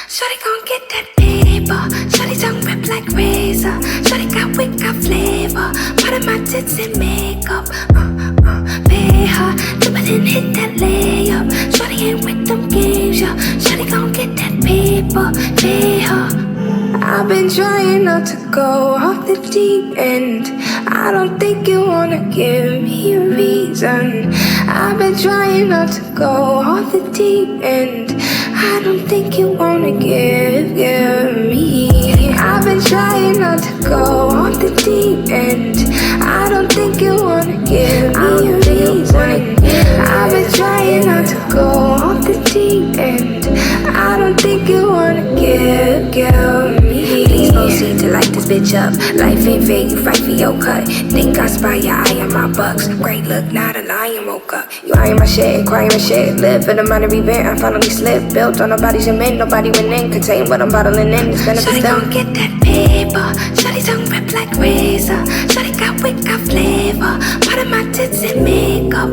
Shorty gon' get that paper. Shorty tongue rip like razor. Shorty got wit, got flavor. Part of my tits and makeup. Pay her, dip it and hit that layup. Shorty ain't with them games, yeah. Shorty gon' get that paper. Pay her. I've been trying not to go off the deep end. I don't think you wanna give me a reason. I've been trying not to go off the deep end. I don't think you wanna give me. I've been trying not to go off the deep end. I don't think you wanna give me a reason. I've been trying not to go off the deep end. I don't think you wanna give me. Please proceed to light this bitch up. Life ain't fair, you fight for your cut. Think I spy your eye on my bucks. Great look, not a lion woke up. You eyeing my shit, crying my shit. Live for the minor event, I finally slipped. Built on nobody's cement, nobody went in. Contain what I'm bottling in, it's benefits done. Shawty gon' get that paper. Shawty tongue rip like razor. Shawty got wit, got flavor. Part of my tits and makeup.